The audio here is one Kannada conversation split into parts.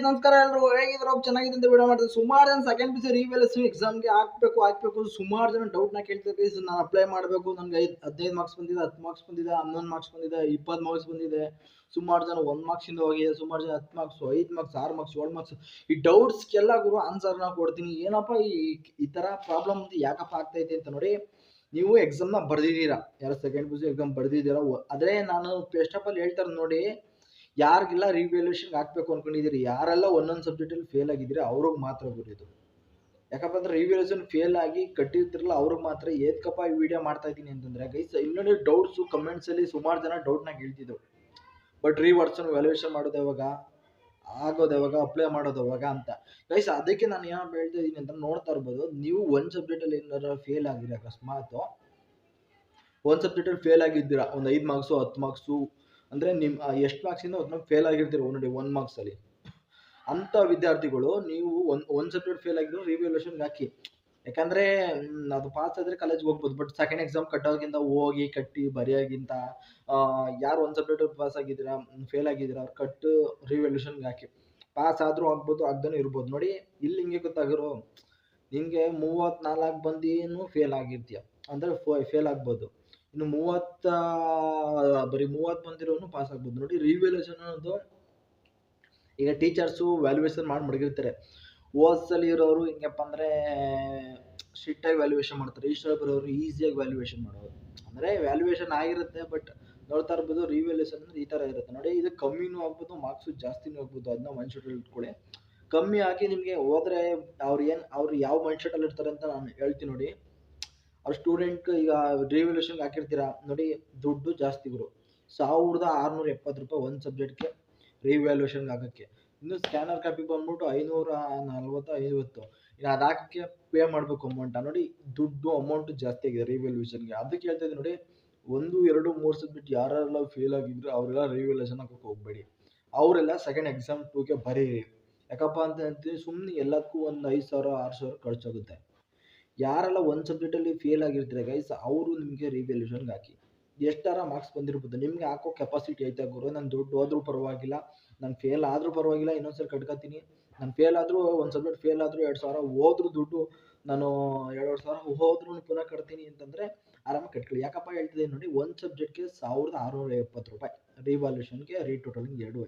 ನಮಸ್ಕಾರ ಎಲ್ಲರೂ ಹೇಗಿದ್ರು ಚೆನ್ನಾಗಿದೆ ಅಂತ ವಿಡಿಯೋ ಮಾಡ್ತಾರೆ. ಸುಮಾರು ಜನ ಸೆಕೆಂಡ್ ಪಿ ಸಿ ರಿವ್ಯಾಲ್ಯೂಯೇಷನ್ ಎಕ್ಸಾಮ್ಗೆ ಹಾಕ್ಬೇಕು ಸುಮಾರು ಜನ ಡೌಟ್ನ ಕೇಳ್ತಾರೆ. ನಾನು ಅಪ್ಲೈ ಮಾಡಬೇಕು, ನನಗೆ 15 ಮಾರ್ಕ್ಸ್ ಬಂದಿದೆ, 10 ಮಾರ್ಕ್ಸ್ ಬಂದಿದೆ, 11 ಮಾರ್ಕ್ಸ್ ಬಂದಿದೆ, 20 ಮಾರ್ಕ್ಸ್ ಬಂದಿದೆ. ಸುಮಾರು ಜನ 1 ಮಾರ್ಕ್ಸ್ ಇಂದ ಹೋಗಿದೆ, ಸುಮಾರು ಜನ 10 ಮಾರ್ಕ್ಸ್, 5 ಮಾರ್ಕ್ಸ್, 6 ಮಾರ್ಕ್ಸ್, 7 ಮಾರ್ಕ್ಸ್. ಈ ಡೌಟ್ಸ್ಗೆಲ್ಲ ಗುರು ಆನ್ಸರ್ನ ಕೊಡ್ತೀನಿ. ಏನಪ್ಪ ಈ ತರ ಪ್ರಾಬ್ಲಮ್ ಯಾಕಪ್ಪ ಆಗ್ತೈತೆ ಅಂತ ನೋಡಿ. ನೀವು ಎಕ್ಸಾಮ್ನ ಬರ್ದಿದ್ದೀರಾ, ಯಾರು ಸೆಕೆಂಡ್ ಪಿ ಸಿ ಎಕ್ಸಾಮ್ ಬರ್ದಿದ್ದೀರಾ, ಅದೇ ನಾನು ಫಸ್ಟ್ ಆಫ್ ಆಲ್ ಹೇಳ್ತಾರೆ ನೋಡಿ. ಯಾರಿಗೆಲ್ಲ ರಿವ್ಯಾಲ್ಯೂಯೇಷನ್ ಹಾಕ್ಬೇಕು ಅನ್ಕೊಂಡಿದ್ದೀರಿ, ಯಾರೆಲ್ಲ ಒಂದೊಂದು ಸಬ್ಜೆಕ್ಟಲ್ಲಿ ಫೇಲ್ ಆಗಿದ್ದೀರಿ ಅವ್ರಿಗೆ ಮಾತ್ರ ಬರೋದು. ಯಾಕಪ್ಪ ಅಂದ್ರೆ ರಿವ್ಯಾಲ್ಯೂಯೇಷನ್ ಫೇಲ್ ಆಗಿ ಕಟ್ಟಿರ್ತಿರಲ್ಲ ಅವ್ರಿಗೆ ಮಾತ್ರ ಏತ್ಕಪ್ಪ ಈ ವಿಡಿಯೋ ಮಾಡ್ತಾ ಇದ್ದೀನಿ ಅಂತಂದ್ರೆ ಗೈಸ್, ಇಲ್ಲಿ ಡೌಟ್ಸು ಕಮೆಂಟ್ಸಲ್ಲಿ ಸುಮಾರು ಜನ ಡೌಟ್ನ ಕೇಳ್ತಿದ್ರು. ಬಟ್ ರಿವರ್ಸನ್ ವ್ಯಾಲ್ಯೂಯೇಷನ್ ಮಾಡೋದು ಯಾವಾಗ, ಆಗೋದು ಯಾವಾಗ, ಅಪ್ಲೈ ಮಾಡೋದು ಯಾವಾಗ ಅಂತ ಗೈಸ್. ಅದಕ್ಕೆ ನಾನು ಏನಪ್ಪ ಹೇಳ್ತಾ ಇದ್ದೀನಿ ಅಂತ ನೋಡ್ತಾ ಇರ್ಬೋದು. ನೀವು ಒಂದು ಸಬ್ಜೆಕ್ಟಲ್ಲಿ ಏನಾರ ಫೇಲ್ ಆಗಿರಿ, ಅಕಸ್ಮಾತ್ ಒಂದು ಸಬ್ಜೆಕ್ಟಲ್ಲಿ ಫೇಲ್ ಆಗಿದ್ದೀರಾ, ಒಂದು 5 ಮಾರ್ಕ್ಸು 10 ಮಾರ್ಕ್ಸು ಅಂದರೆ ನಿಮ್ಮ ಎಷ್ಟು ಮಾರ್ಕ್ಸಿಂದ ಒಂದು ಫೇಲ್ ಆಗಿರ್ತೀರ ನೋಡಿ 1 ಮಾರ್ಕ್ಸಲ್ಲಿ. ಅಂಥ ವಿದ್ಯಾರ್ಥಿಗಳು ನೀವು ಒಂದು ಸಬ್ಜೆಕ್ಟ್ ಫೇಲ್ ಆಗಿದ್ರು ರಿವ್ಯಾಲ್ಯೂಯೇಷನ್ಗೆ ಹಾಕಿ. ಯಾಕಂದರೆ ಅದು ಪಾಸ್ ಆದರೆ ಕಾಲೇಜ್ಗೆ ಹೋಗ್ಬೋದು. ಬಟ್ ಸೆಕೆಂಡ್ ಎಕ್ಸಾಮ್ ಕಟ್ಟೋದಕ್ಕಿಂತ ಹೋಗಿ ಕಟ್ಟಿ ಬರೆಯೋಕ್ಕಿಂತ ಯಾರು ಒಂದು ಸಬ್ಜೆಕ್ಟ್ ಪಾಸ್ ಆಗಿದ್ದೀರಾ, ಫೇಲ್ ಆಗಿದ್ದೀರಾ ಅವ್ರು ಕಟ್ಟು ರಿವ್ಯಾಲ್ಯೂಯೇಷನ್ಗೆ ಹಾಕಿ. ಪಾಸ್ ಆದರೂ ಆಗ್ಬೋದು, ಆಗ್ದೇ ಇರ್ಬೋದು. ನೋಡಿ ಇಲ್ಲಿ ಹಿಂಗೆ ಗೊತ್ತಾಗಿರೋ, ನಿಮಗೆ 34 ಬಂದೇನು ಫೇಲ್ ಆಗಿರ್ತೀಯ ಅಂದರೆ ಫೇಲ್ ಆಗ್ಬೋದು. ಇನ್ನು ಬರೀ 30 ಬಂದಿರೋನು ಪಾಸ್ ಆಗ್ಬೋದು. ನೋಡಿ ರಿವ್ಯಾಲ್ಯೂಯೇಷನ್ ಅನ್ನೋದು ಈಗ ಟೀಚರ್ಸು ವ್ಯಾಲ್ಯೂಯೇಷನ್ ಮಾಡಿ ಮಡಗಿರ್ತಾರೆ. ಓದ್ಸಲಿ ಇರೋರು ಹಿಂಗಪ್ಪ ಅಂದರೆ ಸ್ಟ್ರಿಕ್ಟಾಗಿ ವ್ಯಾಲ್ಯೂಯೇಷನ್ ಮಾಡ್ತಾರೆ, ಈ ಸಲ ಬರೋರು ಈಸಿಯಾಗಿ ವ್ಯಾಲ್ಯೂಯೇಷನ್ ಮಾಡೋರು. ಅಂದರೆ ವ್ಯಾಲ್ಯೂಯೇಷನ್ ಆಗಿರುತ್ತೆ, ಬಟ್ ನೋಡ್ತಾ ಇರ್ಬೋದು ರಿವ್ಯಾಲ್ಯೂಯೇಷನ್ ಅಂದರೆ ಈ ಥರ ಇರುತ್ತೆ ನೋಡಿ. ಇದು ಕಮ್ಮಿನೂ ಆಗ್ಬೋದು, ಮಾರ್ಕ್ಸು ಜಾಸ್ತಿನೂ ಆಗ್ಬೋದು. ಅದನ್ನ ಮೈಂಡ್ ಸೆಟಲ್ಲಿ ಇಟ್ಕೊಳ್ಳಿ. ಕಮ್ಮಿ ಆಗಿ ನಿಮಗೆ ಹೋದರೆ ಅವ್ರು ಯಾವ ಮೈಂಡ್ ಸೆಟಲ್ಲಿ ಇರ್ತಾರೆ ಅಂತ ನಾನು ಹೇಳ್ತೀನಿ ನೋಡಿ. ಅವ್ರ ಸ್ಟೂಡೆಂಟ್ ಈಗ ರಿವ್ಯಾಲ್ಯೂಯೇಷನ್ಗೆ ಹಾಕಿರ್ತೀರಾ ನೋಡಿ, ದುಡ್ಡು ಜಾಸ್ತಿ ಗುರು, 1670 ರೂಪಾಯಿ ಒಂದು ಸಬ್ಜೆಕ್ಟ್ಗೆ ರಿವ್ಯಾಲ್ಯೂಯೇಷನ್ಗೆ ಹಾಕೋಕ್ಕೆ. ಇನ್ನು ಸ್ಕ್ಯಾನರ್ ಕಾಪಿ ಬಂದ್ಬಿಟ್ಟು 540-550. ಇನ್ನು ಅದು ಹಾಕೋಕ್ಕೆ ಪೇ ಮಾಡಬೇಕು ಅಮೌಂಟ. ನೋಡಿ ದುಡ್ಡು ಅಮೌಂಟು ಜಾಸ್ತಿ ಆಗಿದೆ ರಿವ್ಯಾಲ್ಯೂಯೇಷನ್ಗೆ. ಅದಕ್ಕೆ ಹೇಳ್ತಾ ಇದ್ದೀನಿ ನೋಡಿ, 1, 2, 3 ಸಬ್ಜೆಕ್ಟ್ ಯಾರೆಲ್ಲ ಫೇಲ್ ಆಗಿದ್ರು ಅವರೆಲ್ಲ ರಿವ್ಯಾಲ್ಯೂಯೇಷನ್ ಹಾಕೋಕ್ಕೆ ಹೋಗಬೇಡಿ. ಅವರೆಲ್ಲ ಸೆಕೆಂಡ್ ಎಕ್ಸಾಮ್ 2ಗೆ ಬರೀರಿ. ಯಾಕಪ್ಪ ಅಂತ ಹೇಳ್ತೀವಿ, ಸುಮ್ಮನೆ ಎಲ್ಲದಕ್ಕೂ ಒಂದು 5,000 6,000 ಖರ್ಚಾಗುತ್ತೆ. ಯಾರೆಲ್ಲ ಒಂದು ಸಬ್ಜೆಕ್ಟಲ್ಲಿ ಫೇಲ್ ಆಗಿರ್ತಾರೆ ಗೈಸ್, ಅವರು ನಿಮಗೆ ರಿವ್ಯಾಲ್ಯೂಯೇಷನ್ಗೆ ಹಾಕಿ. ಎಷ್ಟಾರ ಮಾರ್ಕ್ಸ್ ಬಂದಿರ್ಬೋದು, ನಿಮಗೆ ಹಾಕೋ ಕೆಪಾಸಿಟಿ ಐತೆ ಗುರು. ನಾನು ದುಡ್ಡು ಹೋದ್ರೂ ಪರವಾಗಿಲ್ಲ, ನಾನು ಫೇಲ್ ಆದರೂ ಪರವಾಗಿಲ್ಲ, ಇನ್ನೊಂದ್ಸಲ ಕಟ್ಕೊತೀನಿ. ನಾನು ಫೇಲ್ ಆದರೂ ಒಂದು ಸಬ್ಜೆಕ್ಟ್ ಫೇಲ್ ಆದರೂ 2,000 ಹೋದ್ರೂ ದುಡ್ಡು, ನಾನು 2,500 ಹೋದ್ರೂ ಪುನಃ ಕಟ್ತೀನಿ ಅಂತಂದರೆ ಆರಾಮಾಗಿ ಕಟ್ಕೊಳ್ಳಿ. ಯಾಕಪ್ಪ ಹೇಳ್ತಿದ್ದೀನಿ ನೋಡಿ, ಒಂದು ಸಬ್ಜೆಕ್ಟ್ಗೆ 1,670 ರೂಪಾಯಿ, ರಿವ್ಯಾಲ್ಯೂಯೇಷನ್ಗೆ ರೀಟೋಟಲಿಂಗ್ 2,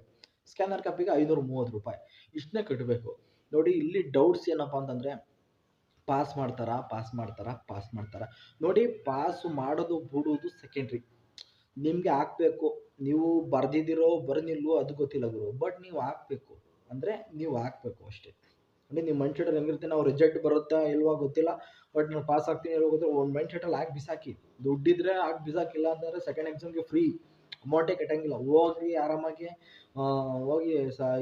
ಸ್ಕ್ಯಾನರ್ ಕಾಪಿಗೆ 530 ರೂಪಾಯಿ, ಇಷ್ಟನ್ನೇ ಕಟ್ಟಬೇಕು. ನೋಡಿ ಇಲ್ಲಿ ಡೌಟ್ಸ್ ಏನಪ್ಪ ಅಂತಂದರೆ, ಪಾಸ್ ಮಾಡ್ತಾರಾ ನೋಡಿ. ಪಾಸು ಮಾಡೋದು ಬಿಡೋದು ಸೆಕೆಂಡ್ರಿ, ನಿಮಗೆ ಹಾಕಬೇಕು. ನೀವು ಬರ್ದಿದ್ದೀರೋ ಬರ್ದಿಲ್ವೋ ಅದು ಗೊತ್ತಿಲ್ಲ ಗುರು, ಬಟ್ ನೀವು ಹಾಕಬೇಕು. ಅಂದರೆ ನೀವು ಹಾಕಬೇಕು ಅಷ್ಟೇ. ಅಂದರೆ ನಿಮ್ಮ ಮೈಂಡ್ ಸೆಟಲ್ಲಿ ಹೆಂಗಿರುತ್ತೆ, ನಾವು ರಿಸಲ್ಟ್ ಬರುತ್ತಾ ಇಲ್ವಾ ಗೊತ್ತಿಲ್ಲ, ಬಟ್ ನಾನು ಪಾಸ್ ಆಗ್ತೀನಿ ಇಲ್ವೋ ಗೊತ್ತಿಲ್ಲ, ಒಂದು ಮೈಂಡ್ ಸೆಟಲ್ಲಿ ಹಾಕಿ ಬಿಸಾಕಿ. ದುಡ್ಡಿದ್ರೆ ಹಾಕಿ ಬಿಸಾಕಿಲ್ಲ ಅಂತಂದರೆ ಸೆಕೆಂಡ್ ಎಕ್ಸಾಮ್ಗೆ ಫ್ರೀ, ಅಮೌಂಟೇ ಕಟ್ಟಂಗಿಲ್ಲ. ಹೋಗಿ ಆರಾಮಾಗಿ ಹೋಗಿ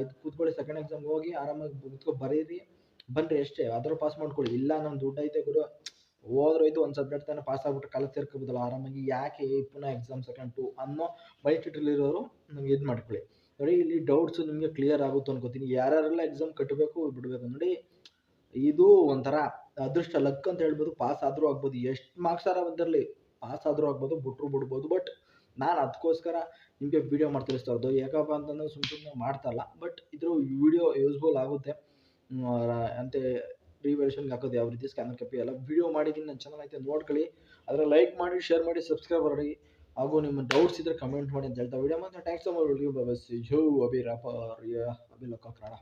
ಇದು ಕೂತ್ಕೊಳ್ಳಿ, ಸೆಕೆಂಡ್ ಎಕ್ಸಾಮ್ಗೆ ಹೋಗಿ ಆರಾಮಾಗಿ ಕೂತ್ಕೊಂಡು ಬರೀರಿ, ಬನ್ನಿರಿ ಅಷ್ಟೇ. ಆದರೂ ಪಾಸ್ ಮಾಡ್ಕೊಳ್ಳಿ. ಇಲ್ಲ ನಮ್ಮ ದುಡ್ಡು ಐತೆ ಗುರು, ಹೋದ್ರೋಯ್ತು, ಒಂದು ಸಬ್ಜೆಕ್ಟ್ ತಾನೇ ಪಾಸ್ ಆಗ್ಬಿಟ್ಟು ಕಾಲೇಜ್ ಸೇರ್ಕೋಬೋದಲ್ಲ ಆರಾಮಾಗಿ, ಯಾಕೆ ಪುನಃ ಎಕ್ಸಾಮ್ ಸೆಕೆಂಡ್ 2 ಅನ್ನೋ ಮೈಂಡ್ ಸೆಟಲ್ಲಿರೋರು ನಮ್ಗೆ ಇದು ಮಾಡ್ಕೊಳ್ಳಿ. ನೋಡಿ ಇಲ್ಲಿ ಡೌಟ್ಸು ನಿಮಗೆ ಕ್ಲಿಯರ್ ಆಗುತ್ತೆ ಅನ್ಕೋತೀನಿ. ಯಾರ್ಯಾರೆಲ್ಲ ಎಕ್ಸಾಮ್ ಕಟ್ಟಬೇಕು ಬಿಡಬೇಕು ನೋಡಿ, ಇದು ಒಂಥರ ಅದೃಷ್ಟ, ಲಕ್ ಅಂತ ಹೇಳ್ಬೋದು. ಪಾಸ್ ಆದರೂ ಆಗ್ಬೋದು, ಎಷ್ಟು ಮಾರ್ಕ್ಸ್ ಬಂದಿರಲಿ, ಪಾಸ್ ಆದರೂ ಆಗ್ಬೋದು, ಬಿಡ್ಬೋದು. ಬಟ್ ನಾನು ಅದಕ್ಕೋಸ್ಕರ ನಿಮಗೆ ವೀಡಿಯೋ ಮಾಡಿ ತಿಳಿಸ್ತಾ ಇರೋದು. ಯಾಕಪ್ಪ ಅಂತಂದರೆ ಸುಮ್ಮನೆ ಮಾಡ್ತಾ ಇಲ್ಲ, ಬಟ್ ಇದ್ರ ವಿಡಿಯೋ ಯೂಸ್ಫುಲ್ ಆಗುತ್ತೆ ಅಂತೆ. ರಿವ್ಯಾಲ್ಯೂಯೇಷನ್ಗೆ ಹಾಕೋದು ಯಾವ ರೀತಿ, ಸ್ಕ್ಯಾನರ್ ಕಾಪಿ ಎಲ್ಲ ವಿಡಿಯೋ ಮಾಡಿದ್ದೀನಿ, ನನ್ನ ಚಾನಲ್ ಐತೆ ನೋಡ್ಕೊಳ್ಳಿ. ಅದರ ಲೈಕ್ ಮಾಡಿ, ಶೇರ್ ಮಾಡಿ, ಸಬ್ಸ್ಕ್ರೈಬ್ ಮಾಡಿ, ಹಾಗೂ ನಿಮ್ಮ ಡೌಟ್ಸ್ ಇದ್ದರೆ ಕಮೆಂಟ್ ಮಾಡಿ ಅಂತ ಹೇಳ್ತಾ ವಿಡಿಯೋ ಮಾತ್ರ ಥ್ಯಾಂಕ್ಸ್ ಫಾರ್ ವಾಚಿಂಗ್. ಅಭಿ ಲೋಕ ಕನ್ನಡ.